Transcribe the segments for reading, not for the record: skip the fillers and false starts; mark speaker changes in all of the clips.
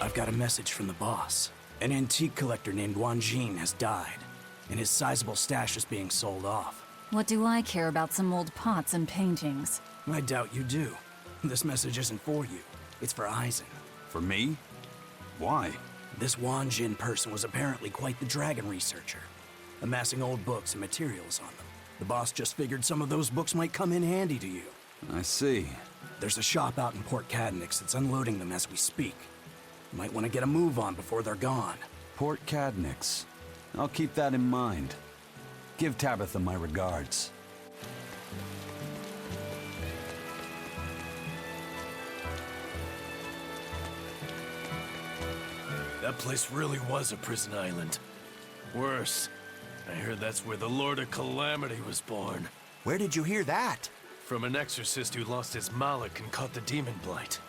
Speaker 1: I've got a message from the boss. An antique collector named Wanjin has died, and his sizable stash is being sold off.
Speaker 2: What do I care about some old pots and paintings?
Speaker 1: I doubt you do. This message isn't for you. It's for Aizen.
Speaker 3: For me? Why?
Speaker 1: This Wanjin person was apparently quite the dragon researcher, amassing old books and materials on them. The boss just figured some of those books might come in handy to you.
Speaker 3: I see.
Speaker 1: There's a shop out in Port Cadnix that's unloading them as we speak. You might want to get a move on before they're gone.
Speaker 3: Port Cadnix. I'll keep that in mind. Give Tabitha my regards.
Speaker 4: That place really was a prison island. Worse, I heard that's where the Lord of Calamity was born.
Speaker 5: Where did you hear that?
Speaker 4: From an exorcist who lost his malak and caught the demon blight.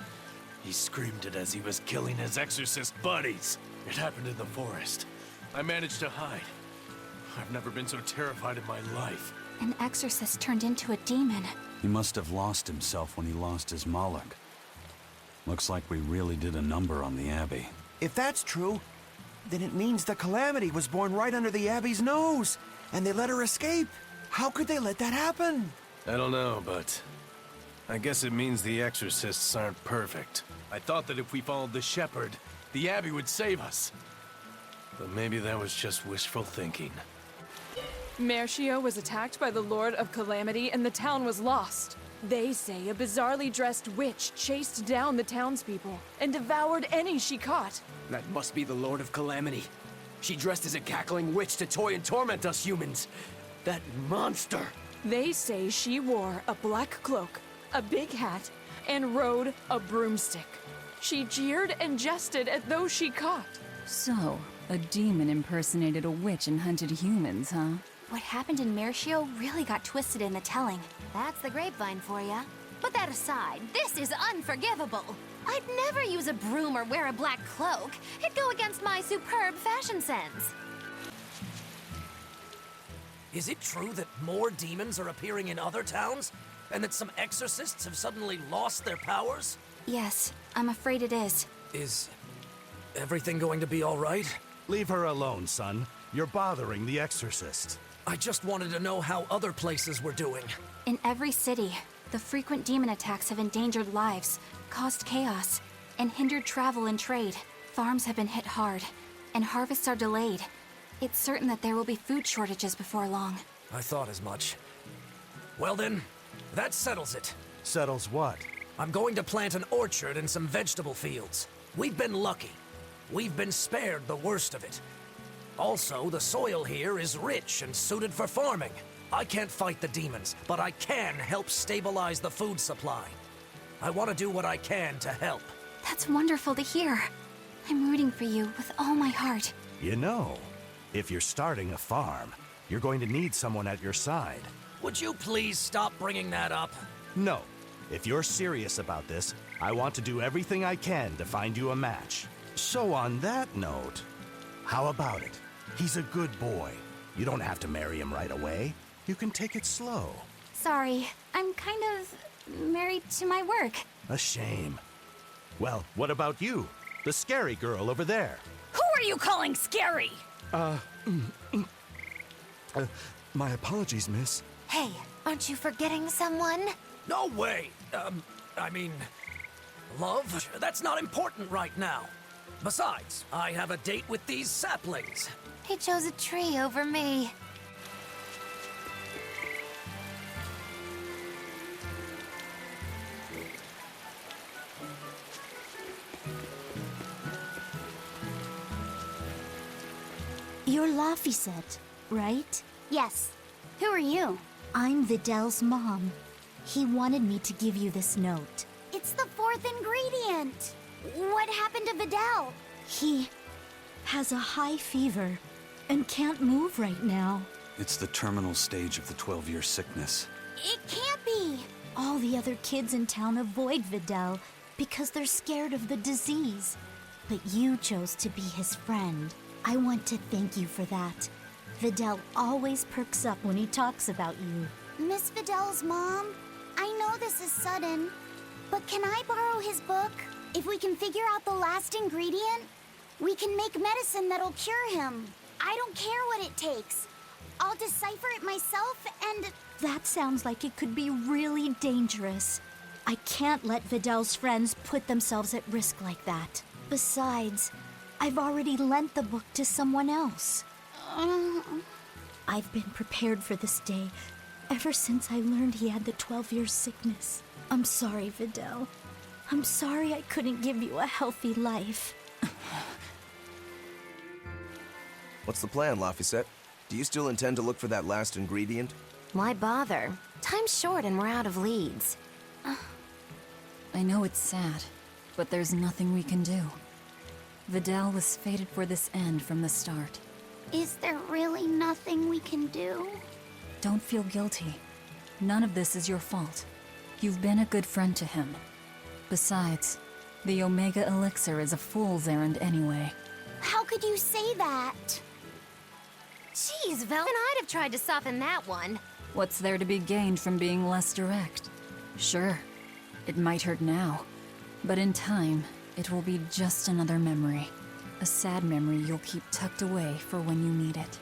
Speaker 4: He screamed it as he was killing his exorcist buddies. It happened in the forest. I managed to hide. I've never been so terrified in my life.
Speaker 6: An exorcist turned into a demon.
Speaker 3: He must have lost himself when he lost his Moloch. Looks like we really did a number on the Abbey.
Speaker 5: If that's true, then it means the Calamity was born right under the Abbey's nose, and they let her escape. How could they let that happen?
Speaker 4: I don't know, but I guess it means the exorcists aren't perfect. I thought that if we followed the shepherd, the Abbey would save us. But maybe that was just wishful thinking.
Speaker 7: Mercio was attacked by the Lord of Calamity and the town was lost. They say a bizarrely dressed witch chased down the townspeople and devoured any she caught.
Speaker 8: That must be the Lord of Calamity. She dressed as a cackling witch to toy and torment us humans. That monster!
Speaker 7: They say she wore a black cloak, a big hat, and rode a broomstick. She jeered and jested at those she caught.
Speaker 2: So, a demon impersonated a witch and hunted humans, huh?
Speaker 6: What happened in Mercio really got twisted in the telling. That's the grapevine for ya. But that aside, this is unforgivable. I'd never use a broom or wear a black cloak. It'd go against my superb fashion sense.
Speaker 9: Is it true that more demons are appearing in other towns? And that some exorcists have suddenly lost their powers?
Speaker 6: Yes, I'm afraid it is.
Speaker 9: Is everything going to be all right?
Speaker 10: Leave her alone, son. You're bothering the exorcist.
Speaker 9: I just wanted to know how other places were doing.
Speaker 6: In every city, the frequent demon attacks have endangered lives, caused chaos, and hindered travel and trade. Farms have been hit hard, and harvests are delayed. It's certain that there will be food shortages before long.
Speaker 9: I thought as much. Well then, that settles it.
Speaker 10: Settles what?
Speaker 9: I'm going to plant an orchard and some vegetable fields. We've been lucky. We've been spared the worst of it. Also, the soil here is rich and suited for farming. I can't fight the demons, but I can help stabilize the food supply. I want to do what I can to help.
Speaker 6: That's wonderful to hear. I'm rooting for you with all my heart.
Speaker 10: You know, if you're starting a farm, you're going to need someone at your side.
Speaker 9: Would you please stop bringing that up?
Speaker 10: No. If you're serious about this, I want to do everything I can to find you a match. So on that note, how about it? He's a good boy. You don't have to marry him right away. You can take it slow.
Speaker 6: Sorry, I'm kind of married to my work.
Speaker 10: A shame. Well, what about you? The scary girl over there.
Speaker 2: Who are you calling scary?
Speaker 10: My apologies, miss.
Speaker 6: Hey, aren't you forgetting someone?
Speaker 9: No way! I mean... love? That's not important right now. Besides, I have a date with these saplings.
Speaker 6: He chose a tree over me.
Speaker 11: You're Laphicet, right?
Speaker 6: Yes. Who are you?
Speaker 11: I'm Vidal's mom. He wanted me to give you this note.
Speaker 6: It's the fourth ingredient. What happened to Vidal?
Speaker 11: He has a high fever and can't move right now.
Speaker 3: It's the terminal stage of the 12-year sickness.
Speaker 6: It can't be.
Speaker 11: All the other kids in town avoid Vidal because they're scared of the disease. But you chose to be his friend. I want to thank you for that. Vidal always perks up when he talks about you.
Speaker 6: Miss Vidal's mom, I know this is sudden, but can I borrow his book?
Speaker 11: If we can figure out the last ingredient, we can make medicine that'll cure him. I don't care what it takes. I'll decipher it myself and... That sounds like it could be really dangerous. I can't let Videl's friends put themselves at risk like that. Besides, I've already lent the book to someone else. I've been prepared for this day ever since I learned he had the 12-year sickness. I'm sorry, Videl. I'm sorry I couldn't give you a healthy life.
Speaker 12: What's the plan, Laphicet? Do you still intend to look for that last ingredient?
Speaker 13: Why bother? Time's short and we're out of leads.
Speaker 2: I know it's sad, but there's nothing we can do. Videl was fated for this end from the start.
Speaker 11: Is there really nothing we can do?
Speaker 2: Don't feel guilty. None of this is your fault. You've been a good friend to him. Besides, the Omega Elixir is a fool's errand anyway.
Speaker 11: How could you say that?
Speaker 13: Jeez, Vel, and I'd have tried to soften that one.
Speaker 2: What's there to be gained from being less direct? Sure, it might hurt now, but in time, it will be just another memory. A sad memory you'll keep tucked away for when you need it.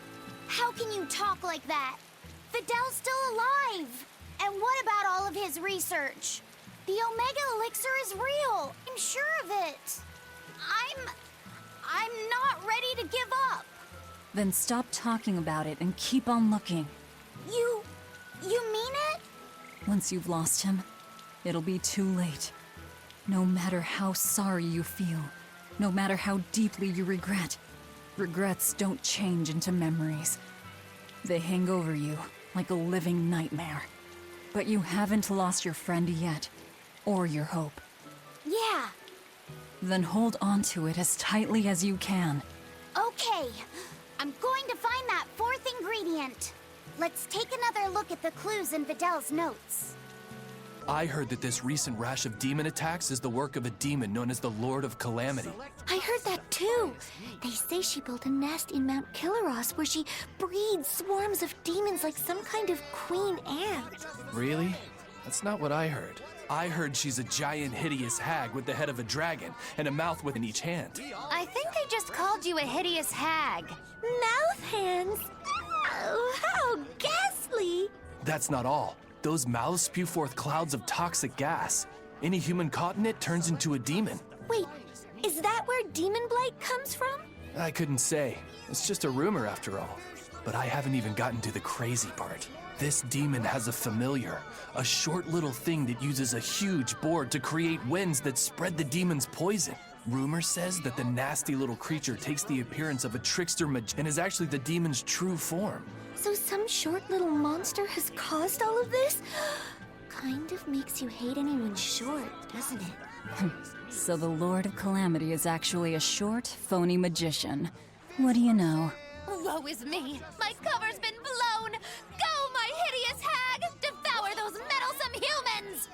Speaker 11: How can you talk like that? Videl's still alive! And what about all of his research? The Omega Elixir is real! I'm sure of it! I'm not ready to give up!
Speaker 2: Then stop talking about it and keep on looking.
Speaker 11: You mean it?
Speaker 2: Once you've lost him, it'll be too late. No matter how sorry you feel, no matter how deeply you regret, regrets don't change into memories. They hang over you like a living nightmare. But you haven't lost your friend yet, or your hope.
Speaker 11: Yeah.
Speaker 2: Then hold on to it as tightly as you can.
Speaker 11: Okay. I'm going to find that fourth ingredient. Let's take another look at the clues in Videl's notes.
Speaker 4: I heard that this recent rash of demon attacks is the work of a demon known as the Lord of Calamity.
Speaker 11: I heard that too. They say she built a nest in Mount Killaros where she breeds swarms of demons like some kind of queen ant.
Speaker 4: Really? That's not what I heard. I heard she's a giant, hideous hag with the head of a dragon and a mouth within each hand.
Speaker 13: I think they just called you a hideous hag.
Speaker 11: Mouth hands? Oh, how ghastly!
Speaker 4: That's not all. Those mouths spew forth clouds of toxic gas. Any human caught in it turns into a demon.
Speaker 11: Wait, is that where demon blight comes from?
Speaker 4: I couldn't say. It's just a rumor after all. But I haven't even gotten to the crazy part. This demon has a familiar, a short little thing that uses a huge board to create winds that spread the demon's poison. Rumor says that the nasty little creature takes the appearance of a trickster and is actually the demon's true form.
Speaker 11: So some short little monster has caused all of this? Kind of makes you hate anyone short, doesn't it?
Speaker 2: So the Lord of Calamity is actually a short, phony magician. What do you know?
Speaker 13: Woe is me! My cover's been blown! Go, my hideous hag! Devour those meddlesome humans!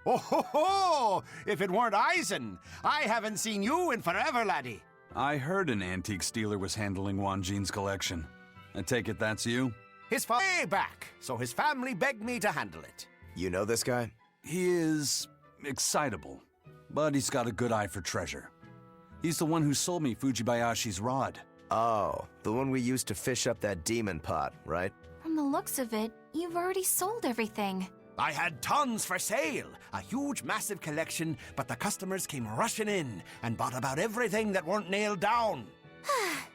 Speaker 5: Oh ho ho! If it weren't Eisen, I haven't seen you in forever, laddie.
Speaker 3: I heard an antique stealer was handling Wanjin's collection. I take it that's you?
Speaker 5: His way back, so his family begged me to handle it.
Speaker 12: You know this guy?
Speaker 3: He is excitable, but he's got a good eye for treasure. He's the one who sold me Fujibayashi's rod.
Speaker 12: Oh, the one we used to fish up that demon pot, right?
Speaker 6: From the looks of it, you've already sold everything.
Speaker 5: I had tons for sale, a huge, massive collection, but the customers came rushing in and bought about everything that weren't nailed down.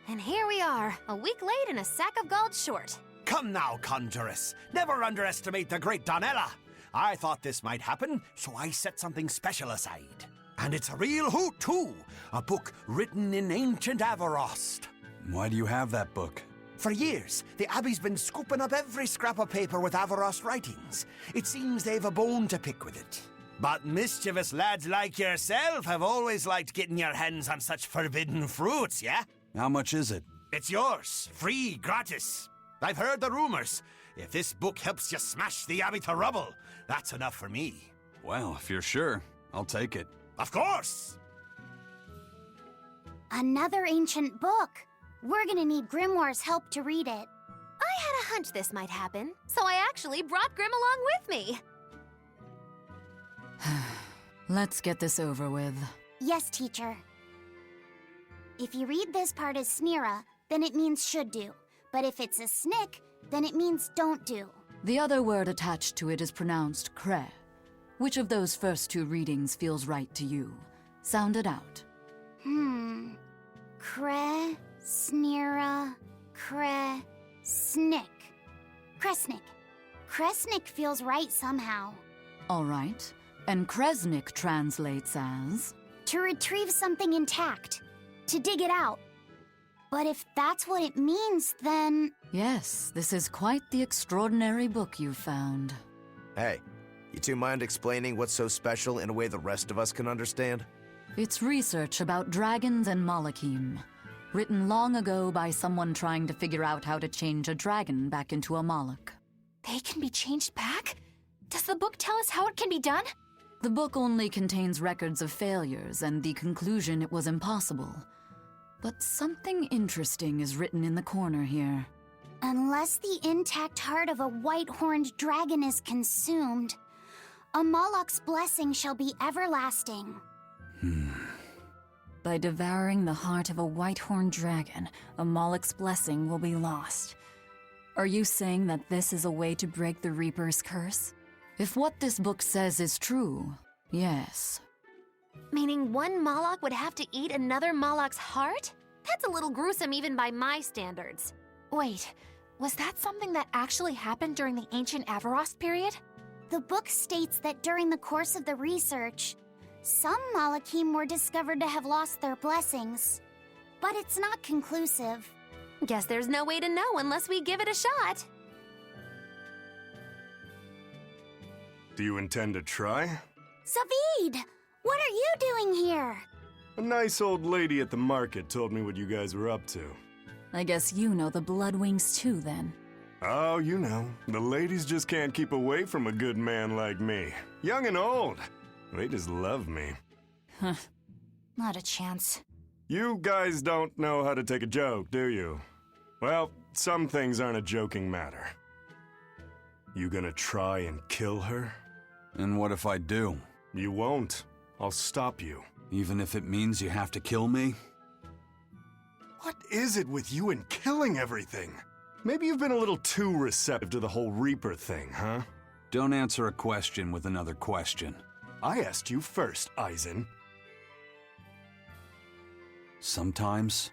Speaker 13: And here we are, a week late and a sack of gold short.
Speaker 5: Come now, Conjuress. Never underestimate the great Donella. I thought this might happen, so I set something special aside. And it's a real hoot, too. A book written in ancient Avarost.
Speaker 3: Why do you have that book?
Speaker 5: For years, the Abbey's been scooping up every scrap of paper with Avarost writings. It seems they've a bone to pick with it. But mischievous lads like yourself have always liked getting your hands on such forbidden fruits, yeah?
Speaker 3: How much is it?
Speaker 5: It's yours, free, gratis. I've heard the rumors. If this book helps you smash the Abbey to rubble, that's enough for me.
Speaker 3: Well, if you're sure, I'll take it.
Speaker 5: Of course!
Speaker 11: Another ancient book. We're gonna need Grimoire's help to read it.
Speaker 13: I had a hunch this might happen, so I actually brought Grim along with me.
Speaker 2: Let's get this over with.
Speaker 11: Yes, teacher. If you read this part as snira, then it means should do. But if it's a snick, then it means don't do.
Speaker 2: The other word attached to it is pronounced kre. Which of those first two readings feels right to you? Sound it out.
Speaker 11: Kre, snira, kre, snick. Kresnik. Kresnik feels right somehow.
Speaker 2: All right. And Kresnik translates as?
Speaker 11: To retrieve something intact. To dig it out. But if that's what it means, then...
Speaker 2: Yes, this is quite the extraordinary book you found.
Speaker 12: Hey, you two mind explaining what's so special in a way the rest of us can understand?
Speaker 2: It's research about dragons and Malachim, written long ago by someone trying to figure out how to change a dragon back into a Malach.
Speaker 6: They can be changed back? Does the book tell us how it can be done?
Speaker 2: The book only contains records of failures and the conclusion it was impossible. But something interesting is written in the corner here.
Speaker 11: Unless the intact heart of a white-horned dragon is consumed, a Malach's blessing shall be everlasting.
Speaker 2: By devouring the heart of a white-horned dragon, a Malach's blessing will be lost. Are you saying that this is a way to break the Reaper's curse? If what this book says is true, yes.
Speaker 13: Meaning one Malak would have to eat another Malak's heart? That's a little gruesome even by my standards.
Speaker 6: Wait, was that something that actually happened during the ancient Avarost period?
Speaker 11: The book states that during the course of the research, some Malachim were discovered to have lost their blessings. But it's not conclusive.
Speaker 13: Guess there's no way to know unless we give it a shot.
Speaker 14: Do you intend to try?
Speaker 11: Zavid! What are you doing here?
Speaker 14: A nice old lady at the market told me what you guys were up to.
Speaker 2: I guess you know the Bloodwings too, then.
Speaker 14: Oh, you know, the ladies just can't keep away from a good man like me. Young and old. They just love me.
Speaker 2: Huh.
Speaker 6: Not a chance.
Speaker 14: You guys don't know how to take a joke, do you? Well, some things aren't a joking matter. You gonna try and kill her?
Speaker 3: And what if I do?
Speaker 14: You won't. I'll stop you.
Speaker 3: Even if it means you have to kill me?
Speaker 14: What is it with you and killing everything? Maybe you've been a little too receptive to the whole Reaper thing, huh?
Speaker 3: Don't answer a question with another question.
Speaker 14: I asked you first, Eisen.
Speaker 3: Sometimes,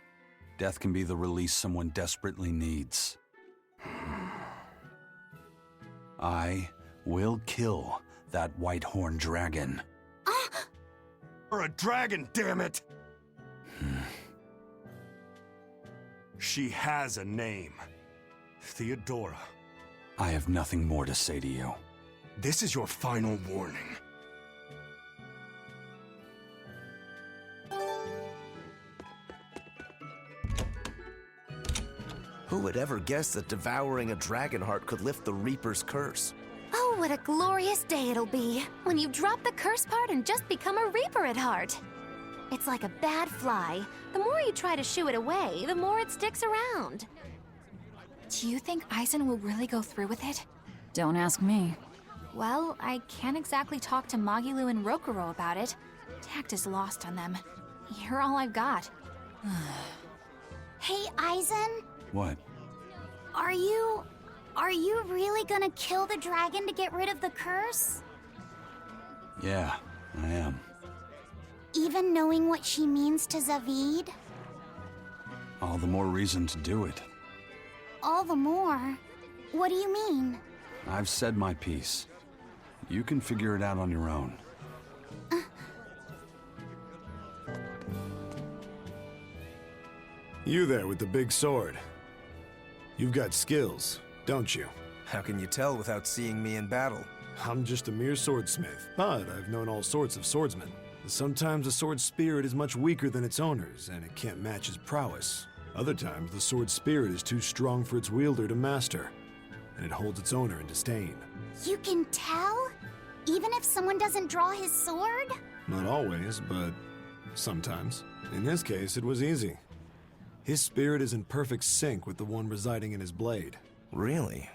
Speaker 3: death can be the release someone desperately needs. I will kill that white-horned dragon.
Speaker 14: Or a dragon, damn it! She has a name. Theodora.
Speaker 3: I have nothing more to say to you.
Speaker 14: This is your final warning.
Speaker 12: Who would ever guess that devouring a dragon heart could lift the Reaper's curse?
Speaker 13: Oh, what a glorious day it'll be when you drop the curse part and just become a Reaper at heart. It's like a bad fly. The more you try to shoo it away, the more it sticks around.
Speaker 6: Do you think Eisen will really go through with it?
Speaker 2: Don't ask me.
Speaker 6: Well, I can't exactly talk to Magilu and Rokuro about it. Tact is lost on them. You're all I've got.
Speaker 11: Hey, Eisen?
Speaker 3: What?
Speaker 11: Are you really gonna kill the dragon to get rid of the curse?
Speaker 3: Yeah, I am.
Speaker 11: Even knowing what she means to Zavid?
Speaker 3: All the more reason to do it.
Speaker 11: All the more? What do you mean?
Speaker 3: I've said my piece. You can figure it out on your own.
Speaker 15: You there with the big sword. You've got skills, don't you?
Speaker 12: How can you tell without seeing me in battle?
Speaker 15: I'm just a mere swordsmith, but I've known all sorts of swordsmen. Sometimes the sword's spirit is much weaker than its owner's, and it can't match his prowess. Other times, the sword's spirit is too strong for its wielder to master, and it holds its owner in disdain.
Speaker 11: You can tell? Even if someone doesn't draw his sword?
Speaker 15: Not always, but sometimes. In this case, it was easy. His spirit is in perfect sync with the one residing in his blade.
Speaker 12: Really?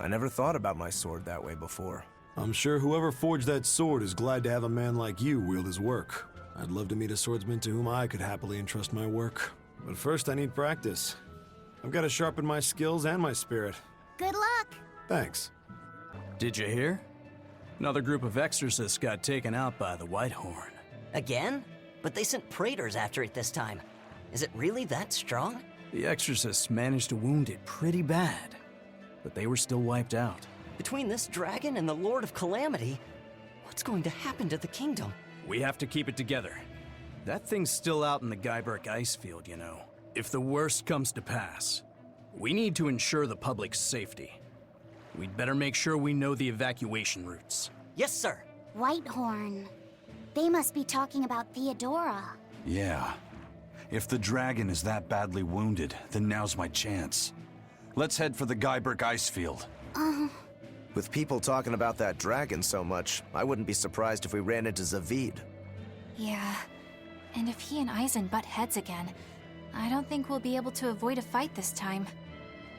Speaker 12: I never thought about my sword that way before.
Speaker 15: I'm sure whoever forged that sword is glad to have a man like you wield his work. I'd love to meet a swordsman to whom I could happily entrust my work. But first I need practice. I've got to sharpen my skills and my spirit.
Speaker 11: Good luck!
Speaker 15: Thanks.
Speaker 1: Did you hear? Another group of exorcists got taken out by the White Horn.
Speaker 16: Again? But they sent praetors after it this time. Is it really that strong?
Speaker 1: The exorcists managed to wound it pretty bad, but they were still wiped out.
Speaker 16: Between this dragon and the Lord of Calamity, what's going to happen to the kingdom?
Speaker 1: We have to keep it together. That thing's still out in the Guyberg ice field, you know. If the worst comes to pass, we need to ensure the public's safety. We'd better make sure we know the evacuation routes.
Speaker 16: Yes, sir.
Speaker 11: Whitehorn. They must be talking about Theodora.
Speaker 3: Yeah. If the dragon is that badly wounded, then now's my chance. Let's head for the Guyberg ice field.
Speaker 12: With people talking about that dragon so much, I wouldn't be surprised if we ran into Zavid.
Speaker 6: Yeah. And if he and Eisen butt heads again, I don't think we'll be able to avoid a fight this time.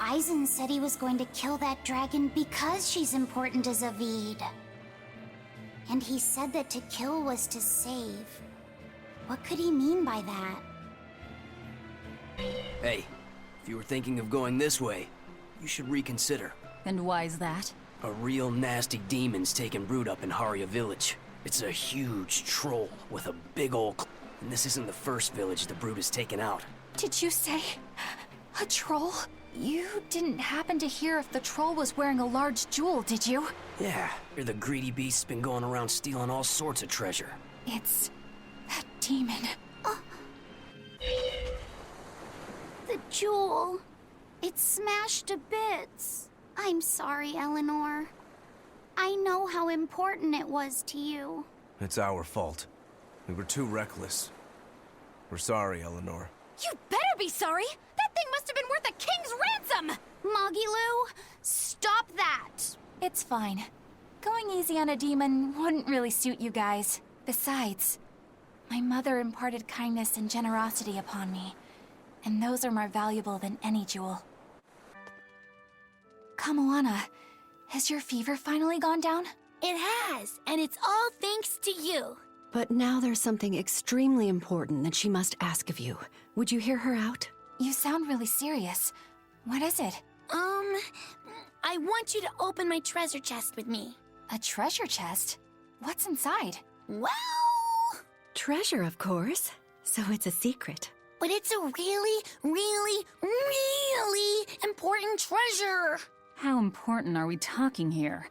Speaker 11: Eisen said he was going to kill that dragon because she's important to Zavid. And he said that to kill was to save. What could he mean by that?
Speaker 8: Hey, if you were thinking of going this way, you should reconsider.
Speaker 2: And why's that?
Speaker 8: A real nasty demon's taken root up in Haria village. It's a huge troll with a big ol' and this isn't the first village the brute has taken out.
Speaker 6: Did you say a troll? You didn't happen to hear if the troll was wearing a large jewel, did you?
Speaker 8: Yeah, the greedy beast's been going around stealing all sorts of treasure.
Speaker 6: It's that demon.
Speaker 11: The jewel. It's smashed to bits. I'm sorry, Eleanor. I know how important it was to you.
Speaker 12: It's our fault. We were too reckless. We're sorry, Eleanor.
Speaker 13: You better be sorry! That thing must have been worth a king's ransom!
Speaker 11: Moggy stop that!
Speaker 6: It's fine. Going easy on a demon wouldn't really suit you guys. Besides, my mother imparted kindness and generosity upon me, and those are more valuable than any jewel. Kamoana, has your fever finally gone down?
Speaker 13: It has, and it's all thanks to you.
Speaker 17: But now there's something extremely important that she must ask of you. Would you hear her out?
Speaker 6: You sound really serious. What is it?
Speaker 13: I want you to open my treasure chest with me.
Speaker 6: A treasure chest? What's inside?
Speaker 13: Well...
Speaker 17: Treasure, of course. So it's a secret.
Speaker 13: But it's a really, really, really important treasure!
Speaker 2: How important are we talking here?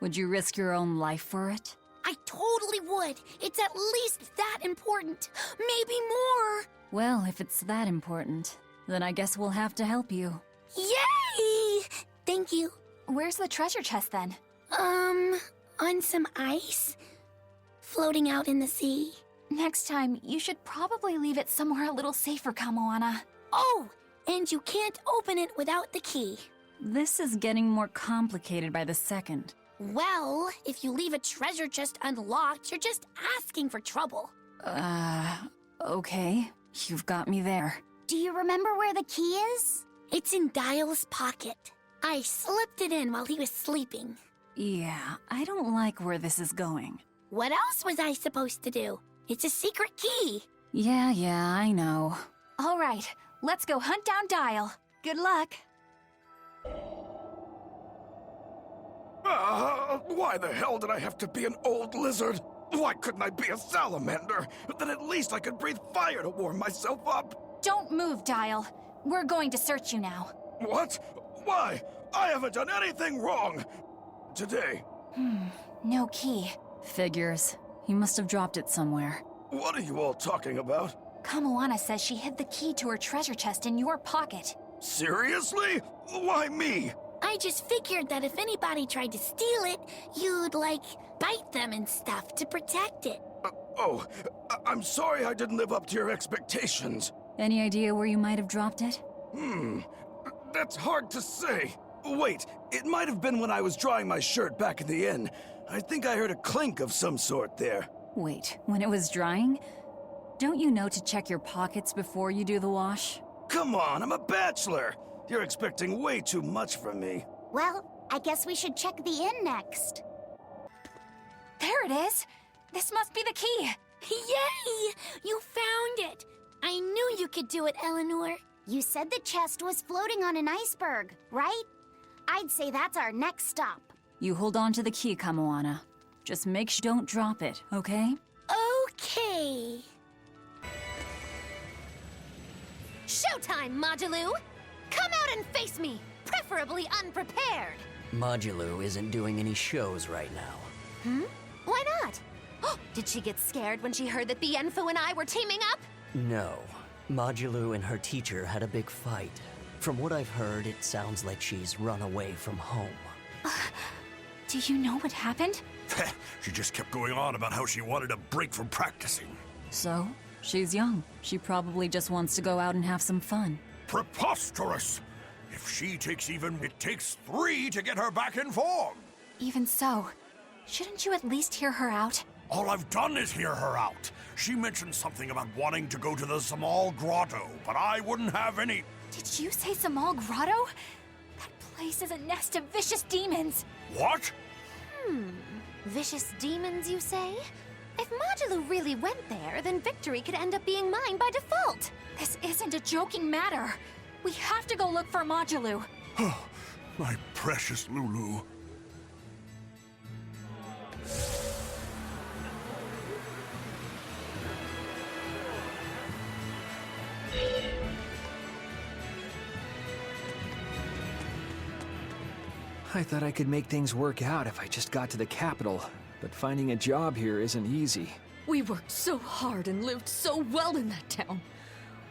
Speaker 2: Would you risk your own life for it?
Speaker 13: I totally would. It's at least that important. Maybe more.
Speaker 2: Well, if it's that important, then I guess we'll have to help you.
Speaker 13: Yay! Thank you.
Speaker 6: Where's the treasure chest then?
Speaker 13: On some ice. Floating out in the sea.
Speaker 6: Next time, you should probably leave it somewhere a little safer, Kamoana.
Speaker 13: Oh, and you can't open it without the key.
Speaker 2: This is getting more complicated by the second.
Speaker 13: Well, if you leave a treasure chest unlocked, you're just asking for trouble.
Speaker 2: Okay. You've got me there.
Speaker 11: Do you remember where the key is?
Speaker 13: It's in Dial's pocket. I slipped it in while he was sleeping.
Speaker 2: Yeah, I don't like where this is going.
Speaker 13: What else was I supposed to do? It's a secret key.
Speaker 2: Yeah, I know.
Speaker 6: All right, let's go hunt down Dial. Good luck.
Speaker 18: Why the hell did I have to be an old lizard? Why couldn't I be a salamander? Then at least I could breathe fire to warm myself up.
Speaker 6: Don't move, Dial. We're going to search you now.
Speaker 18: What? Why? I haven't done anything wrong. Today.
Speaker 6: No key.
Speaker 2: Figures. He must have dropped it somewhere.
Speaker 18: What are you all talking about?
Speaker 6: Kamoana says she hid the key to her treasure chest in your pocket.
Speaker 18: Seriously? Why me?
Speaker 13: I just figured that if anybody tried to steal it, you'd, bite them and stuff to protect it.
Speaker 18: I'm sorry I didn't live up to your expectations.
Speaker 2: Any idea where you might have dropped it?
Speaker 18: That's hard to say. Wait, it might have been when I was drying my shirt back in the inn. I think I heard a clink of some sort there.
Speaker 2: Wait, when it was drying? Don't you know to check your pockets before you do the wash?
Speaker 18: Come on, I'm a bachelor. You're expecting way too much from me.
Speaker 11: Well, I guess we should check the inn next.
Speaker 6: There it is! This must be the key!
Speaker 11: Yay! You found it! I knew you could do it, Eleanor. You said the chest was floating on an iceberg, right? I'd say that's our next stop.
Speaker 2: You hold on to the key, Kamoana. Just make sure you don't drop it, okay?
Speaker 11: Okay.
Speaker 13: Showtime, Modulou! Come out and face me, preferably unprepared.
Speaker 8: Modulou isn't doing any shows right now.
Speaker 13: Why not? Did she get scared when she heard that Bienfu and I were teaming up?
Speaker 8: No. Modulou and her teacher had a big fight. From what I've heard, it sounds like she's run away from home.
Speaker 6: Do you know what happened?
Speaker 19: She just kept going on about how she wanted a break from practicing.
Speaker 2: So, she's young. She probably just wants to go out and have some fun.
Speaker 19: Preposterous! If she takes even, it takes 3 to get her back in form.
Speaker 6: Even so, shouldn't you at least hear her out?
Speaker 19: All I've done is hear her out. She mentioned something about wanting to go to the Zamal Grotto, but I wouldn't have any...
Speaker 6: Did you say Zamal Grotto? That place is a nest of vicious demons.
Speaker 19: What?
Speaker 13: Vicious demons, you say? If Modulou really went there, then victory could end up being mine by default.
Speaker 6: This isn't a joking matter. We have to go look for Modulou.
Speaker 19: My precious Lulu.
Speaker 20: I thought I could make things work out if I just got to the capital, but finding a job here isn't easy.
Speaker 7: We worked so hard and lived so well in that town.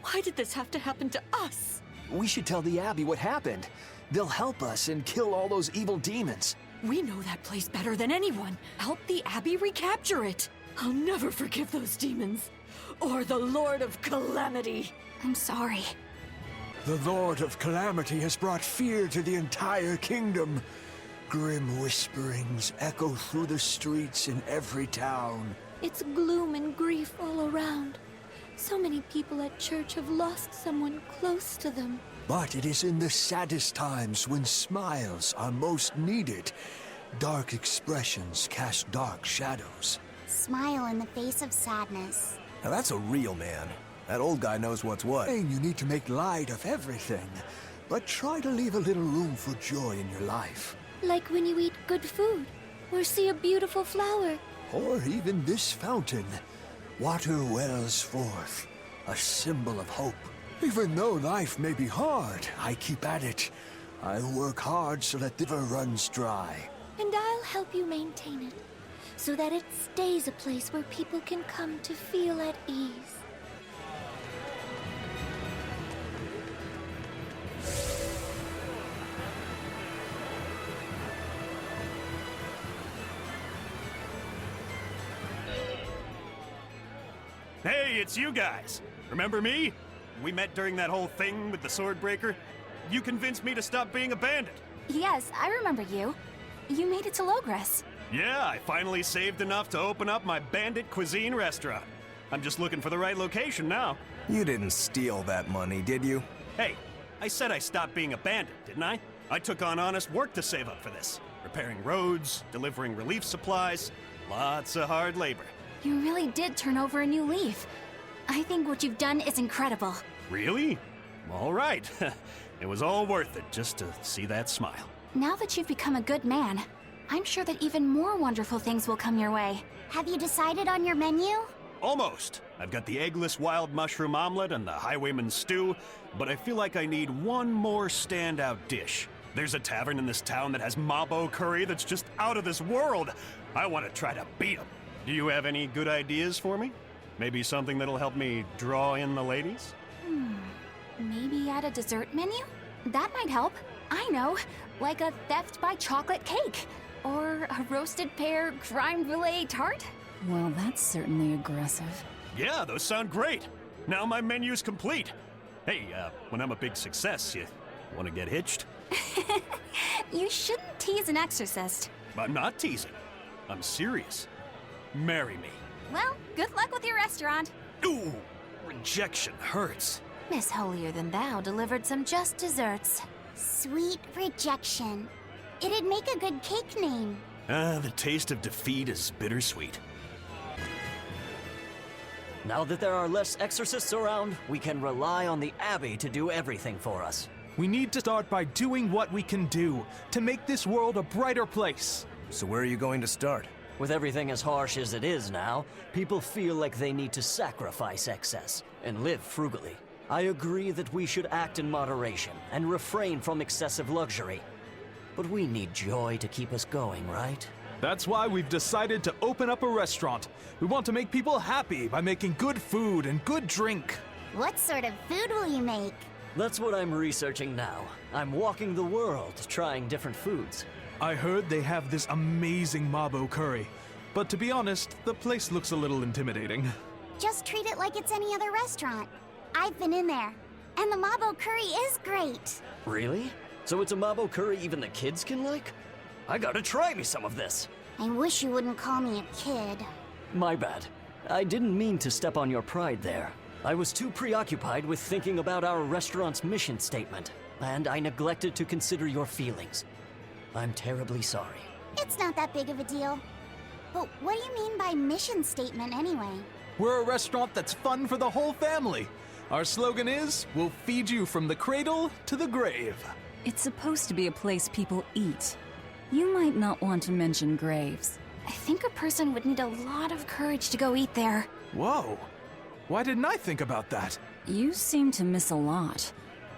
Speaker 7: Why did this have to happen to us?
Speaker 20: We should tell the Abbey what happened. They'll help us and kill all those evil demons.
Speaker 7: We know that place better than anyone. Help the Abbey recapture it. I'll never forgive those demons. Or the Lord of Calamity.
Speaker 6: I'm sorry.
Speaker 21: The Lord of Calamity has brought fear to the entire kingdom. Grim whisperings echo through the streets in every town.
Speaker 11: It's gloom and grief all around. So many people at church have lost someone close to them.
Speaker 21: But it is in the saddest times when smiles are most needed. Dark expressions cast dark shadows.
Speaker 11: Smile in the face of sadness.
Speaker 12: Now that's a real man. That old guy knows what's what.
Speaker 21: And you need to make light of everything, but try to leave a little room for joy in your life.
Speaker 11: Like when you eat good food, or see a beautiful flower.
Speaker 21: Or even this fountain. Water wells forth, a symbol of hope. Even though life may be hard, I keep at it. I work hard so that the river runs dry.
Speaker 11: And I'll help you maintain it, so that it stays a place where people can come to feel at ease.
Speaker 1: Hey, it's you guys. Remember me? We met during that whole thing with the Swordbreaker. You convinced me to stop being a bandit.
Speaker 6: Yes, I remember you. You made it to Logres.
Speaker 1: Yeah, I finally saved enough to open up my bandit cuisine restaurant. I'm just looking for the right location now.
Speaker 12: You didn't steal that money, did you?
Speaker 1: Hey, I said I stopped being a bandit, didn't I? I took on honest work to save up for this. Repairing roads, delivering relief supplies, lots of hard labor.
Speaker 6: You really did turn over a new leaf. I think what you've done is incredible.
Speaker 1: Really? All right. It was all worth it just to see that smile.
Speaker 6: Now that you've become a good man, I'm sure that even more wonderful things will come your way.
Speaker 11: Have you decided on your menu?
Speaker 1: Almost. I've got the eggless wild mushroom omelet and the highwayman's stew, but I feel like I need one more standout dish. There's a tavern in this town that has mabo curry that's just out of this world. I want to try to beat them. Do you have any good ideas for me? Maybe something that'll help me draw in the ladies?
Speaker 6: Maybe add a dessert menu? That might help. I know, like a theft by chocolate cake. Or a roasted pear creme brulee tart?
Speaker 2: Well, that's certainly aggressive.
Speaker 1: Yeah, those sound great. Now my menu's complete. Hey, when I'm a big success, you want to get hitched?
Speaker 6: You shouldn't tease an exorcist.
Speaker 1: I'm not teasing. I'm serious. Marry me.
Speaker 6: Well, good luck with your restaurant.
Speaker 1: Ooh, rejection hurts.
Speaker 13: Miss Holier Than Thou delivered some just desserts.
Speaker 11: Sweet rejection. It'd make a good cake name.
Speaker 19: The taste of defeat is bittersweet.
Speaker 16: Now that there are less exorcists around, we can rely on the Abbey to do everything for us.
Speaker 10: We need to start by doing what we can do to make this world a brighter place.
Speaker 12: So where are you going to start?
Speaker 16: With everything as harsh as it is now, people feel like they need to sacrifice excess and live frugally. I agree that we should act in moderation and refrain from excessive luxury. But we need joy to keep us going, right?
Speaker 10: That's why we've decided to open up a restaurant. We want to make people happy by making good food and good drink.
Speaker 13: What sort of food will you make?
Speaker 16: That's what I'm researching now. I'm walking the world, trying different foods.
Speaker 10: I heard they have this amazing Mabo curry. But to be honest, the place looks a little intimidating.
Speaker 13: Just treat it like it's any other restaurant. I've been in there, and the Mabo curry is great.
Speaker 16: Really? So it's a Mabo curry even the kids can like? I gotta try me some of this.
Speaker 13: I wish you wouldn't call me a kid.
Speaker 16: My bad. I didn't mean to step on your pride there. I was too preoccupied with thinking about our restaurant's mission statement, and I neglected to consider your feelings. I'm terribly sorry.
Speaker 13: It's not that big of a deal. But what do you mean by mission statement anyway?
Speaker 10: We're a restaurant that's fun for the whole family. Our slogan is, we'll feed you from the cradle to the grave.
Speaker 2: It's supposed to be a place people eat. You might not want to mention graves.
Speaker 6: I think a person would need a lot of courage to go eat there.
Speaker 10: Whoa. Why didn't I think about that?
Speaker 2: You seem to miss a lot.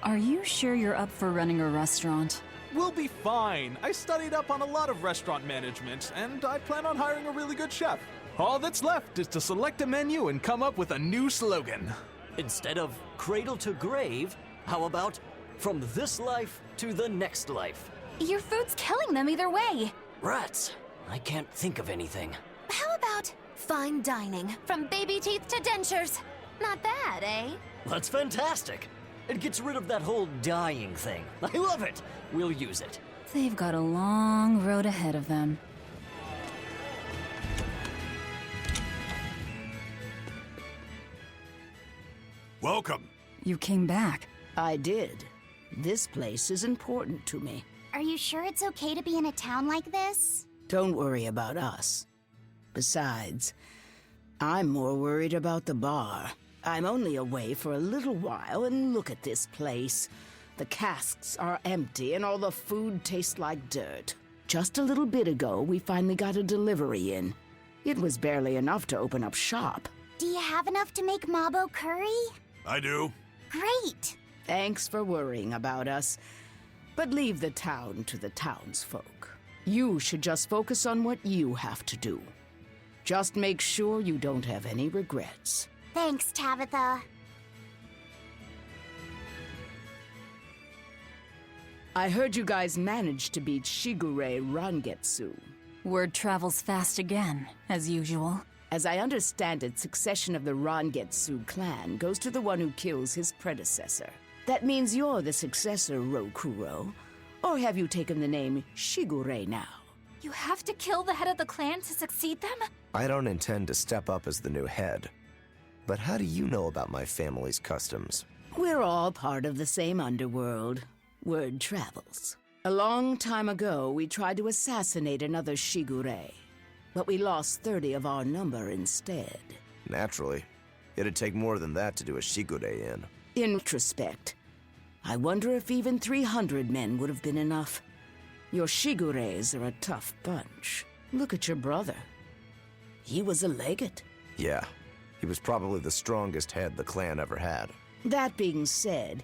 Speaker 2: Are you sure you're up for running a restaurant?
Speaker 10: We'll be fine. I studied up on a lot of restaurant management, and I plan on hiring a really good chef. All that's left is to select a menu and come up with a new slogan.
Speaker 16: Instead of cradle to grave, how about from this life to the next life?
Speaker 6: Your food's killing them either way.
Speaker 16: Rats. I can't think of anything.
Speaker 13: How about fine dining, from baby teeth to dentures? Not bad, eh?
Speaker 16: That's fantastic. It gets rid of that whole dying thing. I love it. We'll use it.
Speaker 2: They've got a long road ahead of them.
Speaker 19: Welcome.
Speaker 2: You came back.
Speaker 22: I did. This place is important to me.
Speaker 13: Are you sure it's okay to be in a town like this?
Speaker 22: Don't worry about us. Besides, I'm more worried about the bar. I'm only away for a little while, and look at this place. The casks are empty, and all the food tastes like dirt. Just a little bit ago, we finally got a delivery in. It was barely enough to open up shop.
Speaker 13: Do you have enough to make Mabo curry?
Speaker 19: I do.
Speaker 13: Great!
Speaker 22: Thanks for worrying about us. But leave the town to the townsfolk. You should just focus on what you have to do. Just make sure you don't have any regrets.
Speaker 13: Thanks, Tabitha.
Speaker 22: I heard you guys managed to beat Shigure Rangetsu.
Speaker 2: Word travels fast again, as usual.
Speaker 22: As I understand it, succession of the Rangetsu clan goes to the one who kills his predecessor. That means you're the successor, Rokuro. Or have you taken the name Shigure now?
Speaker 6: You have to kill the head of the clan to succeed them?
Speaker 12: I don't intend to step up as the new head. But how do you know about my family's customs?
Speaker 22: We're all part of the same underworld. Word travels. A long time ago, we tried to assassinate another Shigure, but we lost 30 of our number instead.
Speaker 12: Naturally. It'd take more than that to do a Shigure in.
Speaker 22: In retrospect, I wonder if even 300 men would have been enough. Your Shigures are a tough bunch. Look at your brother. He was a legate.
Speaker 12: Yeah, he was probably the strongest head the clan ever had.
Speaker 22: That being said,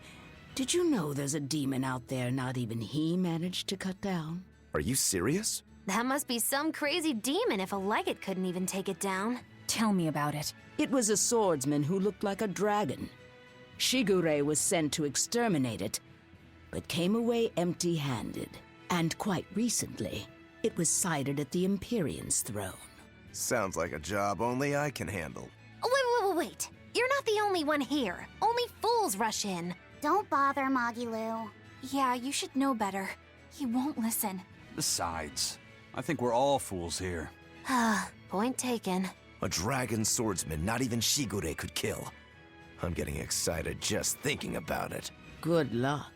Speaker 22: did you know there's a demon out there not even he managed to cut down?
Speaker 12: Are you serious?
Speaker 13: That must be some crazy demon if a legate couldn't even take it down.
Speaker 2: Tell me about it.
Speaker 22: It was a swordsman who looked like a dragon. Shigure was sent to exterminate it, but came away empty-handed. And quite recently, it was sighted at the Empyrean's throne.
Speaker 12: Sounds like a job only I can handle.
Speaker 13: Wait. You're not the only one here. Only fools rush in. Don't bother, Magilu.
Speaker 6: Yeah, you should know better. He won't listen.
Speaker 3: Besides, I think we're all fools here.
Speaker 13: Point taken.
Speaker 12: A dragon swordsman not even Shigure could kill. I'm getting excited just thinking about it.
Speaker 22: Good luck.